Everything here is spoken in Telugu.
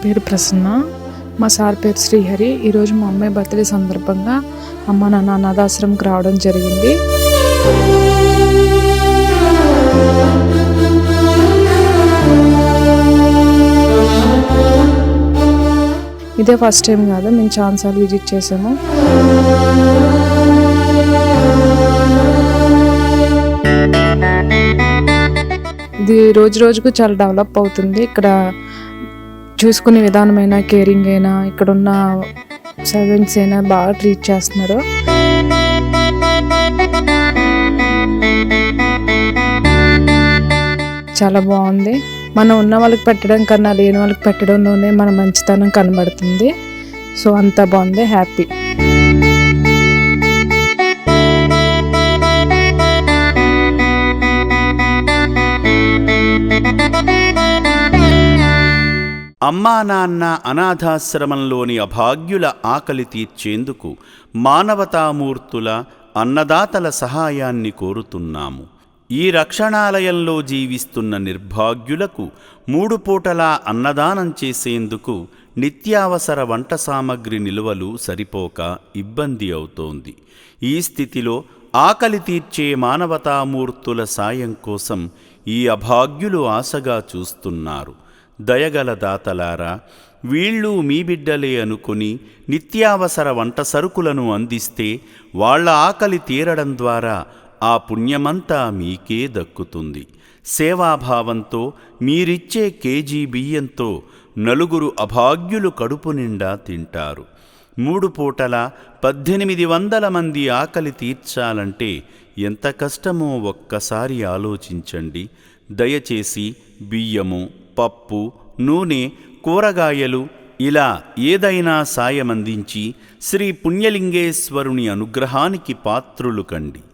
పేరు ప్రసన్న, మా సార్ పేరు శ్రీహరి. ఈరోజు మా అమ్మాయి బర్త్డే సందర్భంగా అమ్మ నాన్న అనాథాశ్రమంకి రావడం జరిగింది. ఇదే ఫస్ట్ టైం కాదు, మేము చాలాసార్లు విజిట్ చేసాము. ఇది రోజు రోజుకు చాలా డెవలప్ అవుతుంది. ఇక్కడ చూసుకునే విధానమైనా, కేరింగ్ అయినా, ఇక్కడ ఉన్న సర్వెంట్స్ అయినా బాగా ట్రీట్ చేస్తున్నారు. చాలా బాగుంది. మనం ఉన్న వాళ్ళకి పెట్టడం కన్నా లేని వాళ్ళకి పెట్టడంలోనే మన మంచితనం కనబడుతుంది. సో అంతా బాగుంది, హ్యాపీ. అమ్మా నాన్న అనాథాశ్రమంలోని అభాగ్యుల ఆకలి తీర్చేందుకు మానవతామూర్తుల అన్నదాతల సహాయాన్ని కోరుతున్నాము. ఈ రక్షణాలయంలో జీవిస్తున్న నిర్భాగ్యులకు 3 పూటలా అన్నదానం చేసేందుకు నిత్యావసర వంట సామగ్రి నిల్వలు సరిపోక ఇబ్బంది అవుతోంది. ఈ స్థితిలో ఆకలి తీర్చే మానవతామూర్తుల సాయం కోసం ఈ అభాగ్యులు ఆశగా చూస్తున్నారు. దయగల దాతలారా, వీళ్ళు మీ బిడ్డలే అనుకుని నిత్యావసర వంట సరుకులను అందిస్తే వాళ్ల ఆకలి తీరడం ద్వారా ఆ పుణ్యమంతా మీకే దక్కుతుంది. సేవాభావంతో మీరిచ్చే కేజీ బియ్యంతో 4 అభాగ్యులు కడుపు నిండా తింటారు. 3 పూటల 1800 మంది ఆకలి తీర్చాలంటే ఎంత కష్టమో ఒక్కసారి ఆలోచించండి. దయచేసి బియ్యము, పప్పు, నూనె, కూరగాయలు ఇలా ఏదైనా సాయమందించి శ్రీ పుణ్యలింగేశ్వరుని అనుగ్రహానికి పాత్రులు కండి.